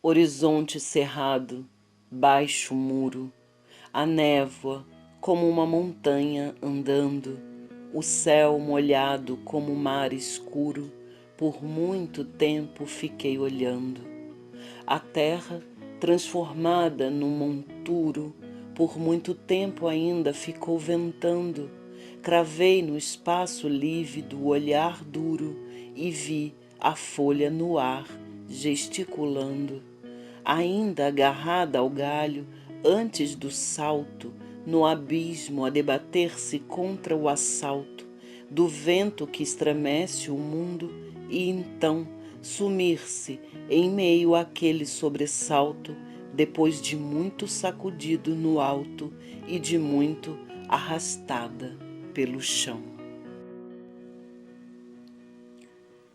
Horizonte cerrado, baixo muro, a névoa como uma montanha andando, o céu molhado como mar escuro, por muito tempo fiquei olhando. A terra transformada num monturo, por muito tempo ainda ficou ventando. Cravei no espaço lívido o olhar duro e vi a folha no ar gesticulando. Ainda agarrada ao galho, antes do salto, no abismo a debater-se contra o assalto do vento que estremece o mundo e então sumir-se em meio àquele sobressalto, depois de muito sacudido no alto e de muito arrastada pelo chão.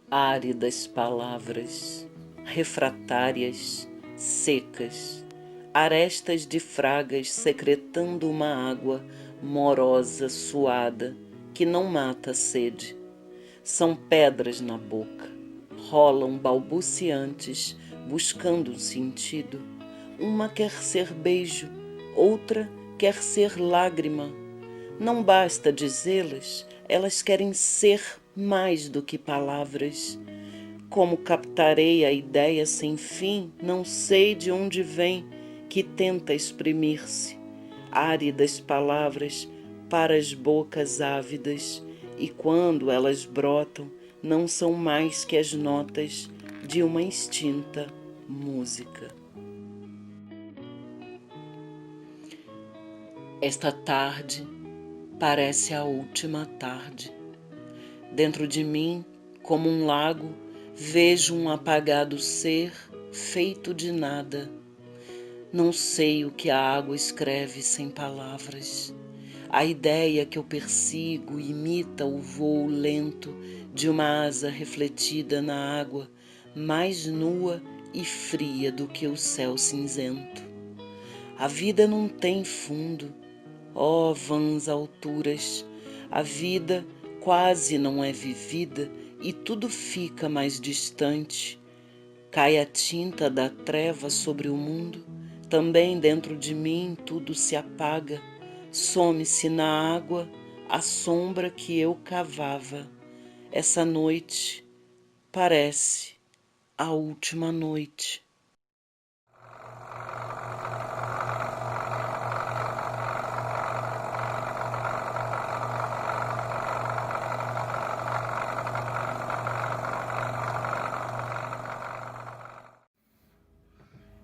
Áridas palavras, refratárias, secas, arestas de fragas secretando uma água morosa, suada, que não mata a sede. São pedras na boca, rolam balbuciantes, buscando um sentido. Uma quer ser beijo, outra quer ser lágrima. Não basta dizê-las, elas querem ser mais do que palavras. Como captarei a ideia sem fim, não sei de onde vem, que tenta exprimir-se. Áridas palavras para as bocas ávidas, e quando elas brotam, não são mais que as notas de uma extinta música. Esta tarde parece a última tarde. Dentro de mim, como um lago, vejo um apagado ser feito de nada. Não sei o que a água escreve sem palavras. A ideia que eu persigo imita o voo lento de uma asa refletida na água, mais nua e fria do que o céu cinzento. A vida não tem fundo, ó vãs alturas. A vida quase não é vivida e tudo fica mais distante. Cai a tinta da treva sobre o mundo, também dentro de mim tudo se apaga. Some-se na água a sombra que eu cavava. Essa noite parece a última noite.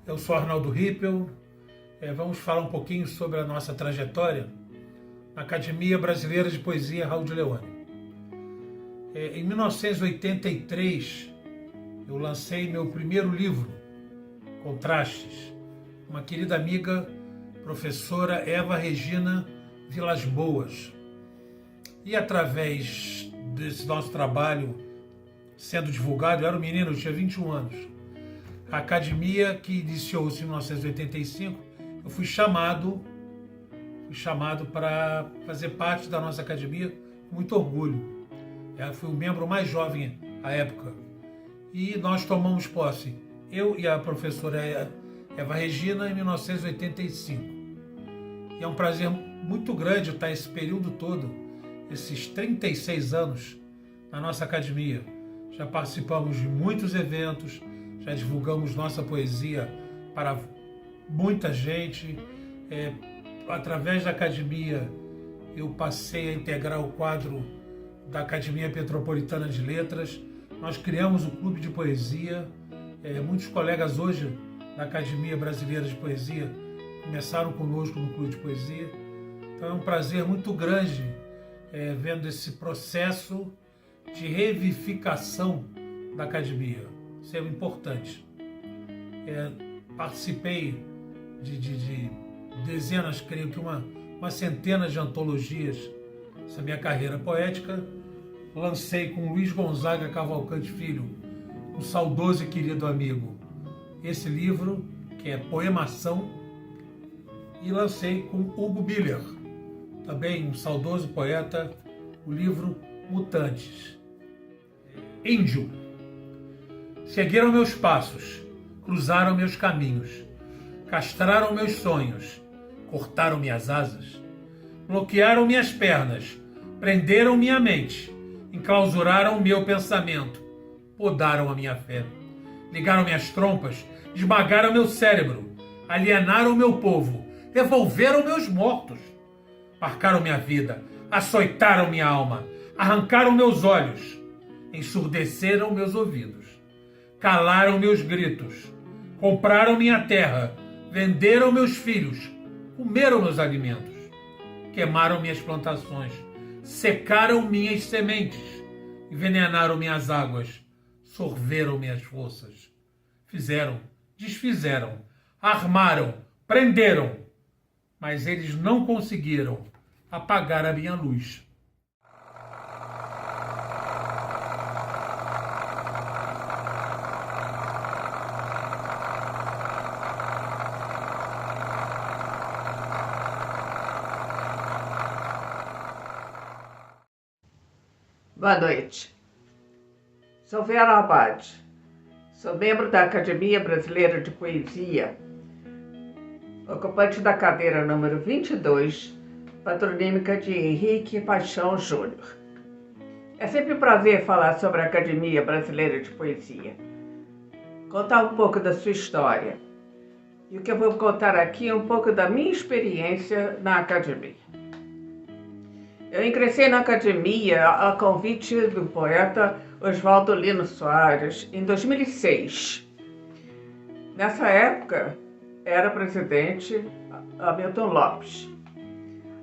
Eu sou Arnaldo Rippel. Vamos falar um pouquinho sobre a nossa trajetória na Academia Brasileira de Poesia Raul de Leone. Em 1983, eu lancei meu primeiro livro, Contrastes. Uma querida amiga, professora Eva Regina Vilas Boas. E através desse nosso trabalho sendo divulgado, eu era um menino, eu tinha 21 anos. A academia, que iniciou-se em 1985, eu fui chamado para fazer parte da nossa academia com muito orgulho. Eu fui o membro mais jovem à época. E nós tomamos posse, eu e a professora Eva Regina, em 1985. E é um prazer muito grande estar esse período todo, esses 36 anos, na nossa academia. Já participamos de muitos eventos, já divulgamos nossa poesia para muita gente. Através da academia, eu passei a integrar o quadro da Academia Petropolitana de Letras. Nós criamos o Clube de Poesia. Muitos colegas hoje da Academia Brasileira de Poesia começaram conosco no Clube de Poesia. Então é um prazer muito grande vendo esse processo de revivificação da academia. Isso é importante. Participei de dezenas, creio que uma centena de antologias. Essa minha carreira poética. Lancei com Luiz Gonzaga Cavalcante Filho, um saudoso e querido amigo, esse livro, que é Poemação, e lancei com Hugo Biller, também um saudoso poeta, o livro Mutantes. Índio. Seguiram meus passos, cruzaram meus caminhos, castraram meus sonhos, cortaram minhas asas, bloquearam minhas pernas, prenderam minha mente, enclausuraram meu pensamento, podaram a minha fé, ligaram minhas trompas, esmagaram meu cérebro, alienaram meu povo, revolveram meus mortos, marcaram minha vida, açoitaram minha alma, arrancaram meus olhos, ensurdeceram meus ouvidos, calaram meus gritos, compraram minha terra, venderam meus filhos, comeram meus alimentos, queimaram minhas plantações, secaram minhas sementes, envenenaram minhas águas, sorveram minhas forças, fizeram, desfizeram, armaram, prenderam, mas eles não conseguiram apagar a minha luz. Boa noite. Sou Vera Abad. Sou membro da Academia Brasileira de Poesia, ocupante da cadeira número 22, patronímica de Henrique Paixão Júnior. É sempre um prazer falar sobre a Academia Brasileira de Poesia, contar um pouco da sua história. E o que eu vou contar aqui é um pouco da minha experiência na Academia. Eu ingressei na Academia a convite do poeta Oswaldo Lino Soares em 2006. Nessa época, era presidente Hamilton Lopes.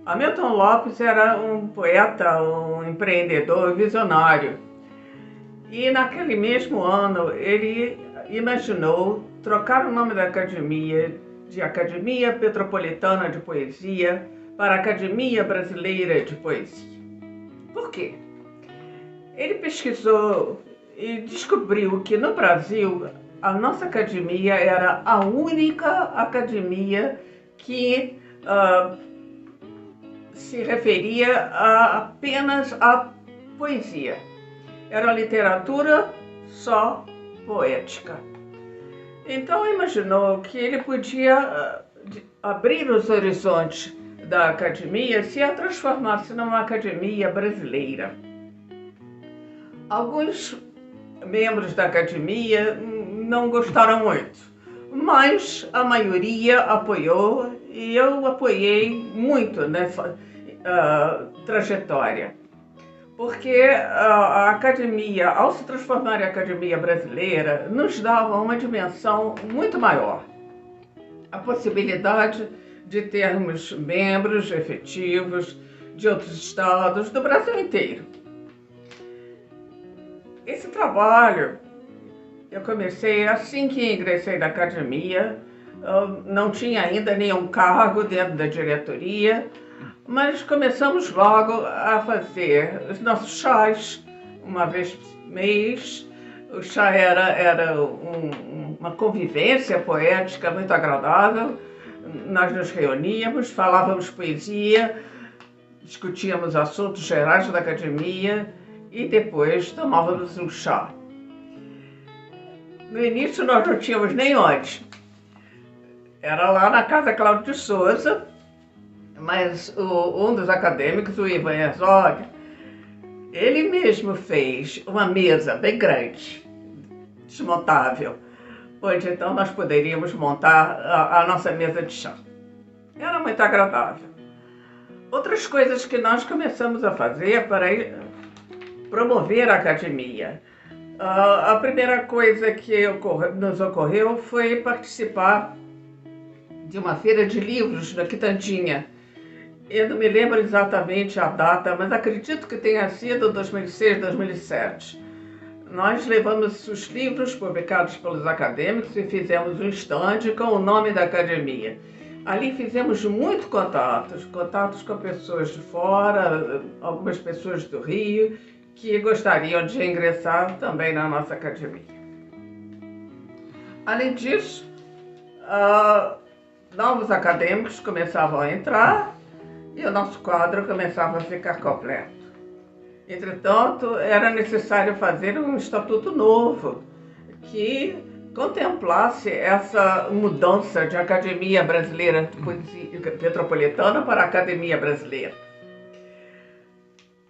Hamilton Lopes era um poeta, um empreendedor visionário. E naquele mesmo ano, ele imaginou trocar o nome da Academia de Academia Petropolitana de Poesia para a Academia Brasileira de Poesia. Por quê? Ele pesquisou e descobriu que no Brasil a nossa academia era a única academia que se referia apenas à poesia. Era literatura só poética. Então imaginou que ele podia abrir os horizontes da academia se a transformasse numa academia brasileira. Alguns membros da academia não gostaram muito, mas a maioria apoiou e eu apoiei muito nessa trajetória. Porque a academia, ao se transformar em academia brasileira, nos dava uma dimensão muito maior. A possibilidade de termos membros efetivos de outros estados do Brasil inteiro. Esse trabalho eu comecei assim que ingressei na academia, não tinha ainda nenhum cargo dentro da diretoria, mas começamos logo a fazer os nossos chás, uma vez por mês. O chá era uma convivência poética muito agradável. Nós nos reuníamos, falávamos poesia, discutíamos assuntos gerais da academia e depois tomávamos um chá. No início nós não tínhamos nem onde. Era lá na Casa Cláudio de Souza, mas um dos acadêmicos, o Ivan Herzog, ele mesmo fez uma mesa bem grande, desmontável, onde então nós poderíamos montar a nossa mesa de chá. Era muito agradável. Outras coisas que nós começamos a fazer para promover a academia. A primeira coisa que nos ocorreu foi participar de uma feira de livros na Quitandinha. Eu não me lembro exatamente a data, mas acredito que tenha sido 2006, 2007. Nós levamos os livros publicados pelos acadêmicos e fizemos um estande com o nome da academia. Ali fizemos muitos contatos com pessoas de fora, algumas pessoas do Rio, que gostariam de ingressar também na nossa academia. Além disso, novos acadêmicos começavam a entrar e o nosso quadro começava a ficar completo. Entretanto, era necessário fazer um estatuto novo, que contemplasse essa mudança de Academia Brasileira de Poesia Petropolitana para a Academia Brasileira.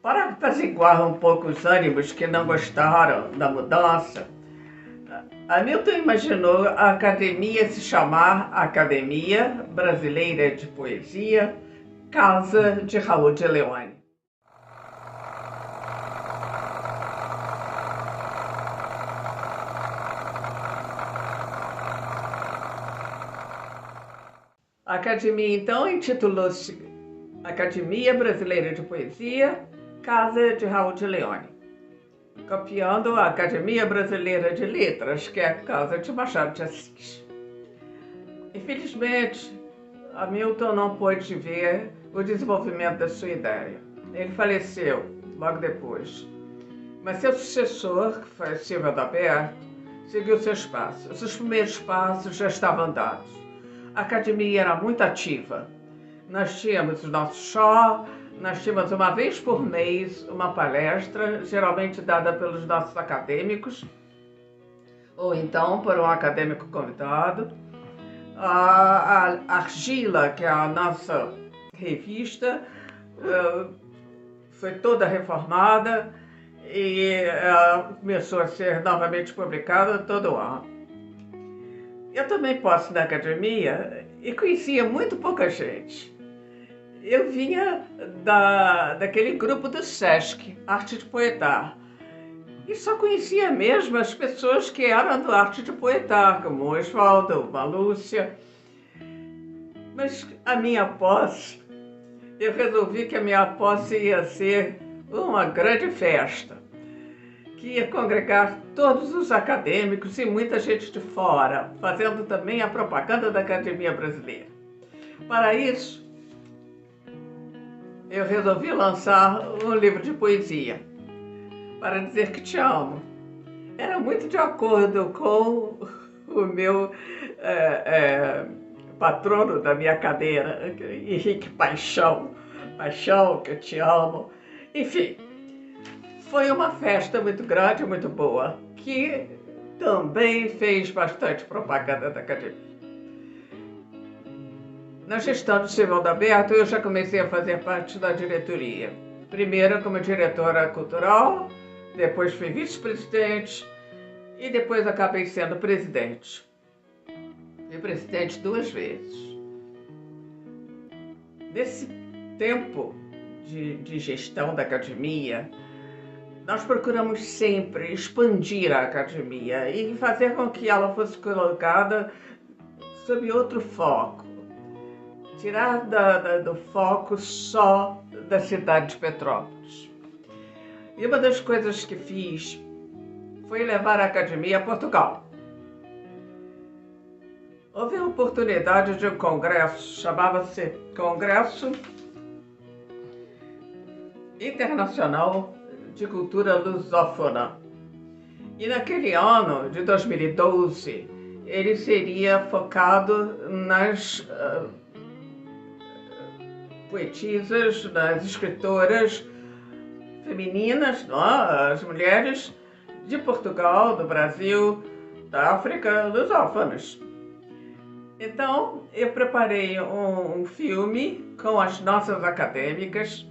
Para apaziguar um pouco os ânimos que não gostaram da mudança, Hamilton imaginou a academia se chamar Academia Brasileira de Poesia, Casa de Raul de Leone. A academia, então, intitulou-se Academia Brasileira de Poesia, Casa de Raul de Leone, copiando a Academia Brasileira de Letras, que é a Casa de Machado de Assis. Infelizmente, Hamilton não pôde ver o desenvolvimento da sua ideia. Ele faleceu logo depois, mas seu sucessor, que foi Silvio Adalberto, seguiu seus passos. Os primeiros passos já estavam dados. A academia era muito ativa. Nós tínhamos o nosso show, nós tínhamos uma vez por mês uma palestra, geralmente dada pelos nossos acadêmicos, ou então por um acadêmico convidado. A Argila, que é a nossa revista, foi toda reformada e começou a ser novamente publicada todo ano. Eu também posso ir na academia e conhecia muito pouca gente. Eu vinha daquele grupo do Sesc, Arte de Poetar, e só conhecia mesmo as pessoas que eram do Arte de Poetar, como o Oswaldo, a Lúcia. Mas a minha posse, eu resolvi que a minha posse ia ser uma grande festa, que ia congregar todos os acadêmicos e muita gente de fora, fazendo também a propaganda da Academia Brasileira. Para isso, eu resolvi lançar um livro de poesia, Para Dizer Que Te Amo. Era muito de acordo com o meu patrono da minha cadeira, Henrique Paixão, que eu te amo. Enfim, foi uma festa muito grande, muito boa, que também fez bastante propaganda da academia. Na gestão do Silvio Adalberto, eu já comecei a fazer parte da diretoria. Primeiro como diretora cultural, depois fui vice-presidente e depois acabei sendo presidente. Fui presidente 2 vezes. Nesse tempo de gestão da academia, nós procuramos sempre expandir a academia e fazer com que ela fosse colocada sob outro foco. Tirar do foco só da cidade de Petrópolis. E uma das coisas que fiz foi levar a academia a Portugal. Houve a oportunidade de um congresso, chamava-se Congresso Internacional de Cultura Lusófona. E naquele ano, de 2012, ele seria focado nas poetisas, nas escritoras femininas, as mulheres de Portugal, do Brasil, da África, lusófonas. Então, eu preparei um filme com as nossas acadêmicas,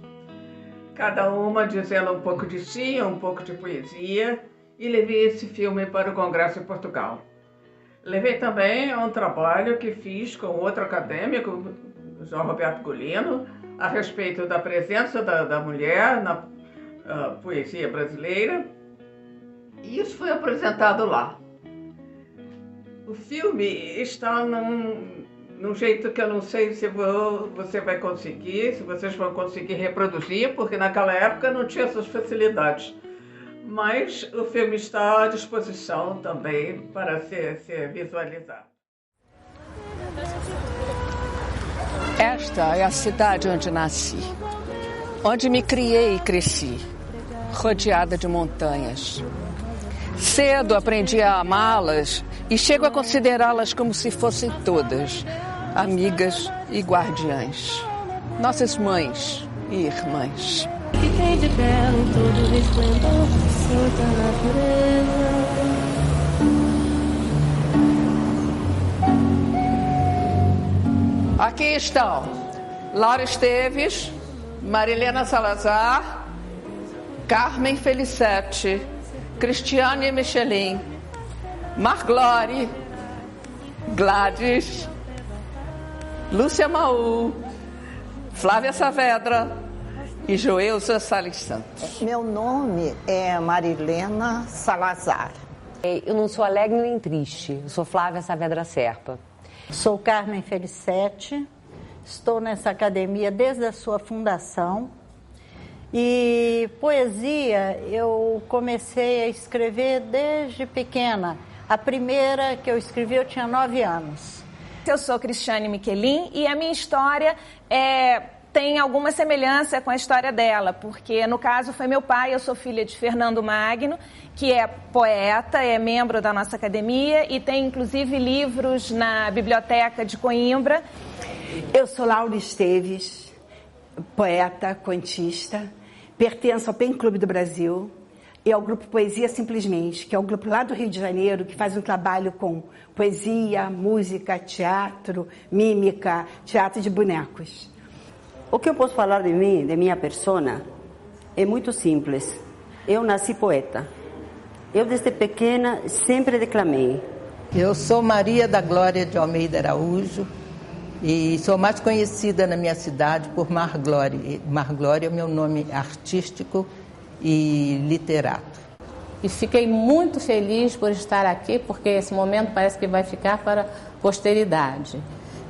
cada uma dizendo um pouco de si, um pouco de poesia, e levei esse filme para o Congresso em Portugal. Levei também um trabalho que fiz com outro acadêmico, João Roberto Golino, a respeito da presença da mulher na poesia brasileira, e isso foi apresentado lá. O filme está num jeito que eu não sei se você vai conseguir, se vocês vão conseguir reproduzir, porque naquela época não tinha essas facilidades. Mas o filme está à disposição também para ser visualizado. Esta é a cidade onde nasci, onde me criei e cresci, rodeada de montanhas. Cedo aprendi a amá-las e chego a considerá-las como se fossem todas amigas e guardiãs, nossas mães e irmãs. Que tem de belo todo o resplendor de santa natureza. Aqui estão Laura Esteves, Marilena Salazar, Carmen Felicete, Cristiane Michelin, Marglore, Gladys, Lúcia Maú, Flávia Saavedra e Joelza Salles Santos. Meu nome é Marilena Salazar. Eu não sou alegre nem triste, eu sou Flávia Saavedra Serpa. Sou Carmen Felicete, estou nessa academia desde a sua fundação. E poesia eu comecei a escrever desde pequena. A primeira que eu escrevi eu tinha 9 anos. Eu sou Cristiane Michelin e a minha história tem alguma semelhança com a história dela, porque no caso foi meu pai, eu sou filha de Fernando Magno, que é poeta, é membro da nossa academia e tem inclusive livros na Biblioteca de Coimbra. Eu sou Laura Esteves, poeta, contista, pertenço ao PEN Clube do Brasil e ao grupo Poesia Simplesmente, que é um grupo lá do Rio de Janeiro que faz um trabalho com poesia, música, teatro, mímica, teatro de bonecos. O que eu posso falar de mim, de minha persona, é muito simples. Eu nasci poeta. Eu, desde pequena, sempre declamei. Eu sou Maria da Glória de Almeida Araújo e sou mais conhecida na minha cidade por Marglore. Marglore é o meu nome artístico e literato. E fiquei muito feliz por estar aqui, porque esse momento parece que vai ficar para a posteridade.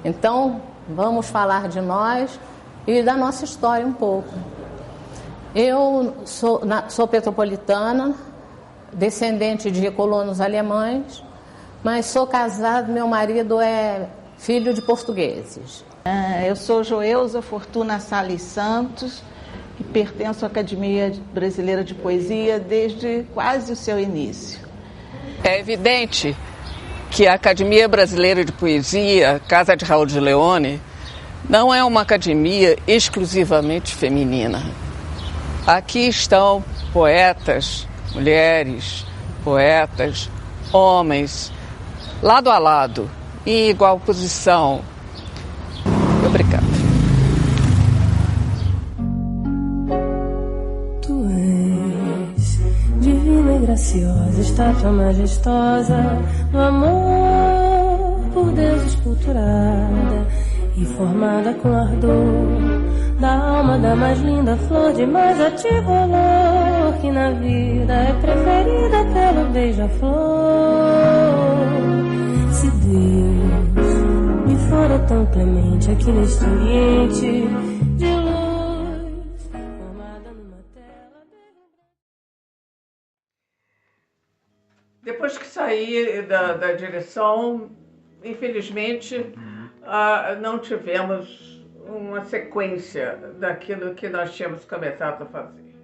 Então, vamos falar de nós e da nossa história um pouco. Eu sou petropolitana, descendente de colonos alemães, mas sou casada, meu marido é filho de portugueses. Eu sou Joelza Fortuna Salles Santos e pertenço à Academia Brasileira de Poesia desde quase o seu início. É evidente que a Academia Brasileira de Poesia, Casa de Raul de Leone, não é uma academia exclusivamente feminina. Aqui estão poetas, mulheres, poetas, homens, lado a lado, em igual posição. Obrigada. Tu és divina e graciosa, estátua majestosa, no amor por Deus esculturada e formada com ardor da alma da mais linda flor de mais ativo olor, que na vida é preferida pelo beija-flor. Se Deus me fora tão clemente aqui neste ambiente de luz, formada numa tela. Depois que saí da direção, infelizmente, não tivemos uma sequência daquilo que nós tínhamos começado a fazer.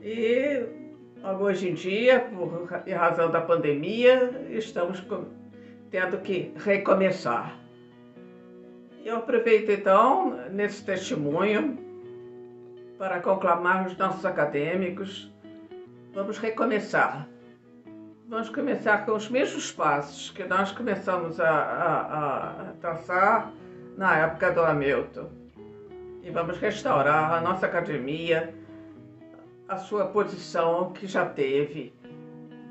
E hoje em dia, por razão da pandemia, estamos tendo que recomeçar. Eu aproveito então, nesse testemunho, para conclamar os nossos acadêmicos, vamos recomeçar. Vamos começar com os mesmos passos que nós começamos a traçar na época do Hamilton. E vamos restaurar a nossa academia, a sua posição que já teve,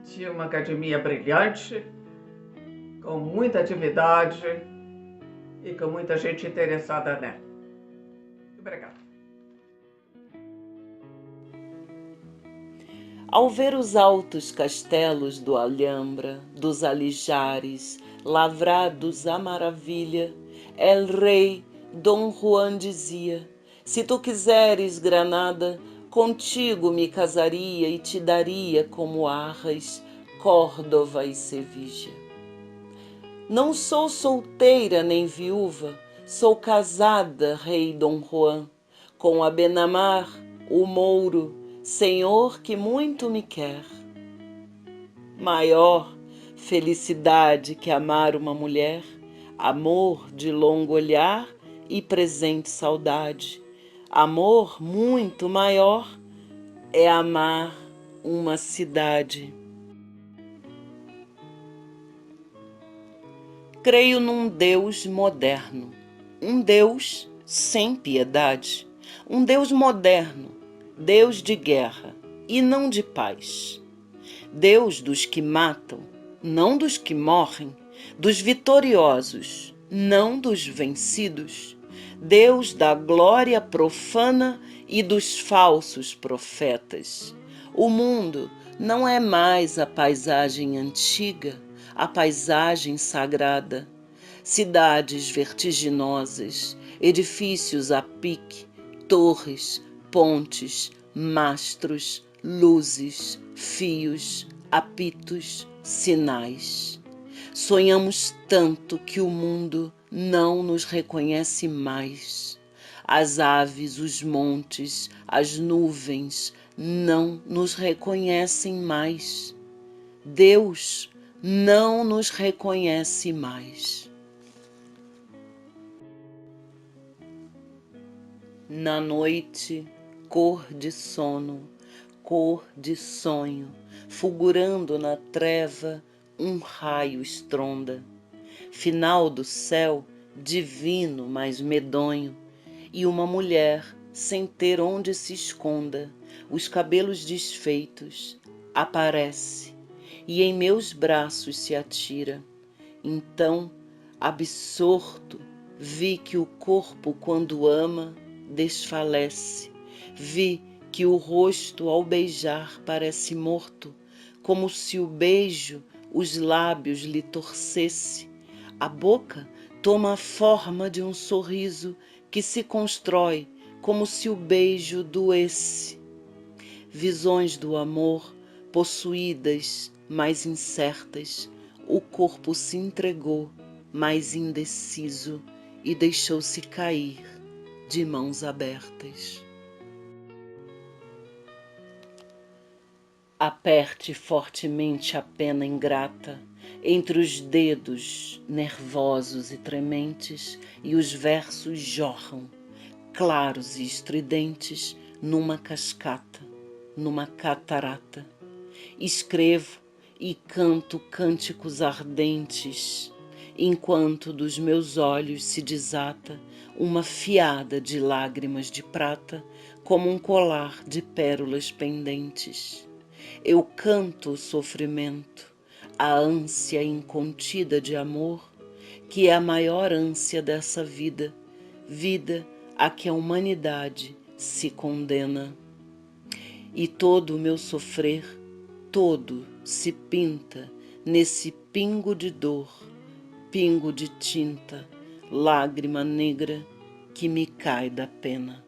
de uma academia brilhante, com muita atividade e com muita gente interessada nela. Obrigada. Ao ver os altos castelos do Alhambra, dos Alijares, lavrados à maravilha, el rei Dom Juan dizia: se tu quiseres, Granada, contigo me casaria e te daria como Arras, Córdova e Sevilla. Não sou solteira nem viúva, sou casada, rei Dom Juan, com Abenamar, o mouro, senhor que muito me quer. Maior felicidade que amar uma mulher, amor de longo olhar e presente saudade. Amor muito maior é amar uma cidade. Creio num Deus moderno, um Deus sem piedade, um Deus moderno, Deus de guerra e não de paz. Deus dos que matam, não dos que morrem, dos vitoriosos, não dos vencidos. Deus da glória profana e dos falsos profetas. O mundo não é mais a paisagem antiga, a paisagem sagrada. Cidades vertiginosas, edifícios a pique, torres, pontes, mastros, luzes, fios, apitos, sinais. Sonhamos tanto que o mundo não nos reconhece mais. As aves, os montes, as nuvens não nos reconhecem mais. Deus não nos reconhece mais. Na noite, cor de sono, cor de sonho, fulgurando na treva, um raio estronda. Final do céu, divino, mas medonho, e uma mulher, sem ter onde se esconda, os cabelos desfeitos, aparece, e em meus braços se atira. Então, absorto, vi que o corpo, quando ama, desfalece. Vi que o rosto, ao beijar, parece morto, como se o beijo os lábios lhe torcesse. A boca toma a forma de um sorriso que se constrói como se o beijo doesse. Visões do amor, possuídas, mais incertas, o corpo se entregou, mais indeciso, e deixou-se cair de mãos abertas. Aperte fortemente a pena ingrata entre os dedos nervosos e trementes, e os versos jorram, claros e estridentes, numa cascata, numa catarata. Escrevo e canto cânticos ardentes, enquanto dos meus olhos se desata uma fiada de lágrimas de prata, como um colar de pérolas pendentes. Eu canto o sofrimento, a ânsia incontida de amor, que é a maior ânsia dessa vida, vida a que a humanidade se condena. E todo o meu sofrer, todo se pinta nesse pingo de dor, pingo de tinta, lágrima negra que me cai da pena.